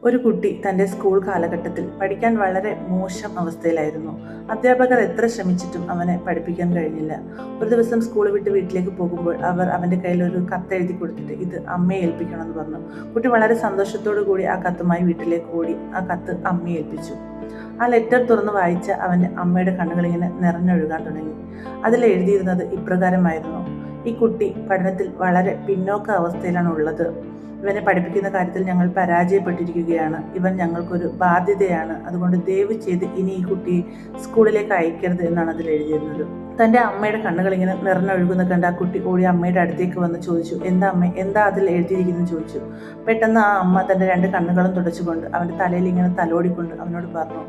ഒരു കുട്ടി തൻ്റെ സ്കൂൾ കാലഘട്ടത്തിൽ പഠിക്കാൻ വളരെ മോശം അവസ്ഥയിലായിരുന്നു. അധ്യാപകർ എത്ര ശ്രമിച്ചിട്ടും അവനെ പഠിപ്പിക്കാൻ കഴിഞ്ഞില്ല. ഒരു ദിവസം സ്കൂൾ വിട്ട് വീട്ടിലേക്ക് പോകുമ്പോൾ അവർ അവൻ്റെ കയ്യിൽ ഒരു കത്ത് എഴുതി കൊടുത്തിട്ട് ഇത് അമ്മയെ ഏൽപ്പിക്കണമെന്ന് പറഞ്ഞു. കുട്ടി വളരെ സന്തോഷത്തോടു കൂടി ആ കത്തുമായി വീട്ടിലേക്ക് ഓടി ആ കത്ത് അമ്മയെ ഏൽപ്പിച്ചു. ആ ലെറ്റർ തുറന്ന് വായിച്ച അവൻ്റെ അമ്മയുടെ കണ്ണുകളിങ്ങനെ നിറഞ്ഞൊഴുകാൻ തുടങ്ങി. അതിൽ എഴുതിയിരുന്നത് ഇപ്രകാരമായിരുന്നു: ഈ കുട്ടി പഠനത്തിൽ വളരെ പിന്നോക്ക അവസ്ഥയിലാണ് ഉള്ളത്. ഇവനെ പഠിപ്പിക്കുന്ന കാര്യത്തിൽ ഞങ്ങൾ പരാജയപ്പെട്ടിരിക്കുകയാണ്. ഇവൻ ഞങ്ങൾക്കൊരു ബാധ്യതയാണ്. അതുകൊണ്ട് ദയവ് ചെയ്ത് ഇനി ഈ കുട്ടിയെ സ്കൂളിലേക്ക് അയക്കരുത് എന്നാണ് അതിൽ എഴുതിയിരുന്നത്. തൻ്റെ അമ്മയുടെ കണ്ണുകൾ ഇങ്ങനെ നിറഞ്ഞൊഴുകുന്ന കണ്ട് ആ കുട്ടി ഓടി അമ്മയുടെ അടുത്തേക്ക് വന്ന് ചോദിച്ചു, എന്താ അമ്മ, എന്താ അതിൽ എഴുതിയിരിക്കുന്നു ചോദിച്ചു. പെട്ടെന്ന് ആ അമ്മ തൻ്റെ രണ്ട് കണ്ണുകളും തുടച്ചുകൊണ്ട് അവൻ്റെ തലയിൽ ഇങ്ങനെ തലോടിക്കൊണ്ട് അവനോട് പറഞ്ഞു,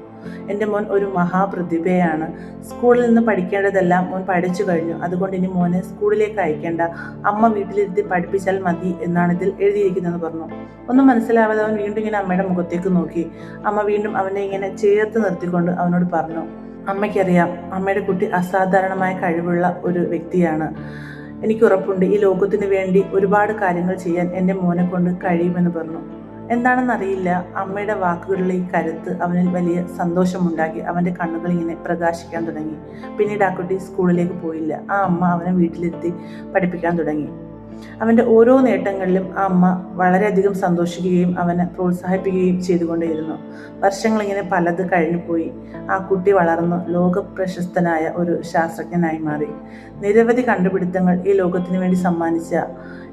എൻ്റെ മോൻ ഒരു മഹാപ്രതിഭയാണ്. സ്കൂളിൽ നിന്ന് പഠിക്കേണ്ടതെല്ലാം മോൻ പഠിച്ചു കഴിഞ്ഞു. അതുകൊണ്ട് ഇനി മോനെ സ്കൂളിലേക്ക് അയക്കേണ്ട, അമ്മ വീട്ടിലിരുത്തി പഠിപ്പിച്ചാൽ മതി എന്നാണ് ഇതിൽ എഴുതിയിരിക്കുന്നതെന്ന് പറഞ്ഞു. ഒന്നും മനസ്സിലാവാതെ അവൻ വീണ്ടും ഇങ്ങനെ അമ്മയുടെ മുഖത്തേക്ക് നോക്കി. അമ്മ വീണ്ടും അവനെ ഇങ്ങനെ ചേർത്ത് നിർത്തിക്കൊണ്ട് അവനോട് പറഞ്ഞു, അമ്മയ്ക്കറിയാം അമ്മയുടെ കുട്ടി അസാധാരണമായ കഴിവുള്ള ഒരു വ്യക്തിയാണ്. എനിക്ക് ഉറപ്പുണ്ട് ഈ ലോകത്തിന് വേണ്ടി ഒരുപാട് കാര്യങ്ങൾ ചെയ്യാൻ എൻ്റെ മോനെ കൊണ്ട് കഴിയുമെന്ന് പറഞ്ഞു. എന്താണെന്നറിയില്ല, അമ്മയുടെ വാക്കുകളിലെ ഈ കരുത്ത് അവനിൽ വലിയ സന്തോഷമുണ്ടാക്കി. അവൻ്റെ കണ്ണുകൾ ഇങ്ങനെ പ്രകാശിക്കാൻ തുടങ്ങി. പിന്നീട് ആ കുട്ടി സ്കൂളിലേക്ക് പോയില്ല. ആ അമ്മ അവനെ വീട്ടിലെത്തി പഠിപ്പിക്കാൻ തുടങ്ങി. അവൻ്റെ ഓരോ നേട്ടങ്ങളിലും ആ അമ്മ വളരെയധികം സന്തോഷിക്കുകയും അവനെ പ്രോത്സാഹിപ്പിക്കുകയും ചെയ്തുകൊണ്ടേയിരുന്നു. വർഷങ്ങളിങ്ങനെ പലത് കഴിഞ്ഞുപോയി. ആ കുട്ടി വളർന്നു ലോക പ്രശസ്തനായ ഒരു ശാസ്ത്രജ്ഞനായി മാറി. നിരവധി കണ്ടുപിടുത്തങ്ങൾ ഈ ലോകത്തിന് വേണ്ടി സമ്മാനിച്ച,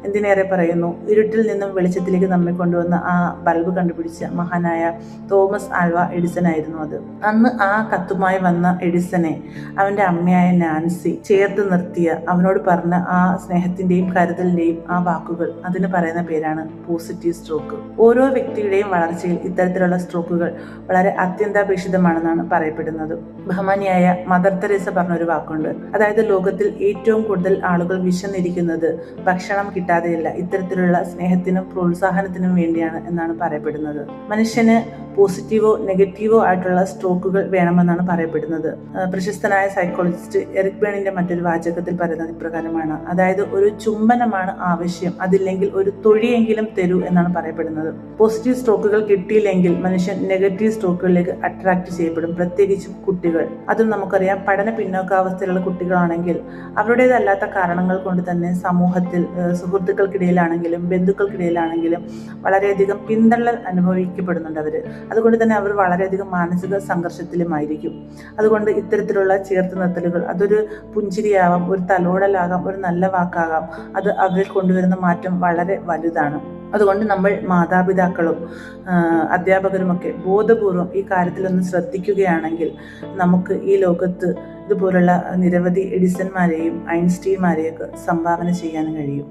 എന്തിനേറെ പറയുന്നു, ഇരുട്ടിൽ നിന്നും വെളിച്ചത്തിലേക്ക് നമ്മെ കൊണ്ടുവന്ന ആ ബൾബ് കണ്ടുപിടിച്ച മഹാനായ തോമസ് ആൽവ എഡിസൺ ആയിരുന്നു അത്. അന്ന് ആ കത്തുമായി വന്ന എഡിസനെ അവൻ്റെ അമ്മയായ നാൻസി ചേർത്ത് നിർത്തിയ, അവനോട് പറഞ്ഞ ആ സ്നേഹത്തിൻ്റെയും കരുതലിൻ്റെയും ആ വാക്കുകൾ, അതിന് പറയുന്ന പേരാണ് പോസിറ്റീവ് സ്ട്രോക്ക്. ഓരോ വ്യക്തിയുടെയും വളർച്ചയിൽ ഇത്തരത്തിലുള്ള സ്ട്രോക്കുകൾ വളരെ അത്യന്താപേക്ഷിതമാണെന്നാണ് പറയപ്പെടുന്നത്. ബഹുമാനിയായ മദർ തെരേസ പറഞ്ഞൊരു വാക്കുണ്ട്, അതായത് ലോകത്തിൽ ഏറ്റവും കൂടുതൽ ആളുകൾ വിശന്നിരിക്കുന്നത് ഭക്ഷണം കിട്ടാതെയല്ല, ഇത്തരത്തിലുള്ള സ്നേഹത്തിനും പ്രോത്സാഹനത്തിനും വേണ്ടിയാണ് എന്നാണ് പറയപ്പെടുന്നത്. മനുഷ്യന് പോസിറ്റീവോ നെഗറ്റീവോ ആയിട്ടുള്ള സ്ട്രോക്കുകൾ വേണമെന്നാണ് പറയപ്പെടുന്നത്. പ്രശസ്തനായ സൈക്കോളജിസ്റ്റ് എറിക് ബേണിന്റെ മറ്റൊരു വാചകത്തിൽ പറയുന്നത് ഇപ്രകാരമാണ്, അതായത് ഒരു ചുംബനമാണ് ആവശ്യം, അതില്ലെങ്കിൽ ഒരു തൊഴിയെങ്കിലും തരൂ എന്നാണ് പറയപ്പെടുന്നത്. പോസിറ്റീവ് സ്ട്രോക്കുകൾ കിട്ടിയില്ലെങ്കിൽ മനുഷ്യൻ നെഗറ്റീവ് സ്ട്രോക്കുകളിലേക്ക് അട്രാക്ട് ചെയ്യപ്പെടും, പ്രത്യേകിച്ചും കുട്ടികൾ. അതും നമുക്കറിയാം, പഠന പിന്നോക്കാവസ്ഥയിലുള്ള കുട്ടികളാണെങ്കിൽ അവരുടേതല്ലാത്ത കാരണങ്ങൾ കൊണ്ട് തന്നെ സമൂഹത്തിൽ സുഹൃത്തുക്കൾക്കിടയിലാണെങ്കിലും ബന്ധുക്കൾക്കിടയിലാണെങ്കിലും വളരെയധികം പിന്തള്ളൽ അനുഭവിക്കപ്പെടുന്നുണ്ട് അവർ. അതുകൊണ്ട് തന്നെ അവർ വളരെയധികം മാനസിക സംഘർഷത്തിലുമായിരിക്കും. അതുകൊണ്ട് ഇത്തരത്തിലുള്ള ചേർത്ത് നിർത്തലുകൾ, അതൊരു പുഞ്ചിരിയാവാം, ഒരു തലോടലാകാം, ഒരു നല്ല വാക്കാകാം, അത് അവരിൽ കൊണ്ടുവരുന്ന മാറ്റം വളരെ വലുതാണ്. അതുകൊണ്ട് നമ്മൾ മാതാപിതാക്കളും അധ്യാപകരുമൊക്കെ ബോധപൂർവം ഈ കാര്യത്തിലൊന്ന് ശ്രദ്ധിക്കുകയാണെങ്കിൽ നമുക്ക് ഈ ലോകത്ത് ഇതുപോലുള്ള നിരവധി എഡിസൺമാരെയും ഐൻസ്റ്റീൻമാരെയൊക്കെ സംഭാവന ചെയ്യാനും കഴിയും.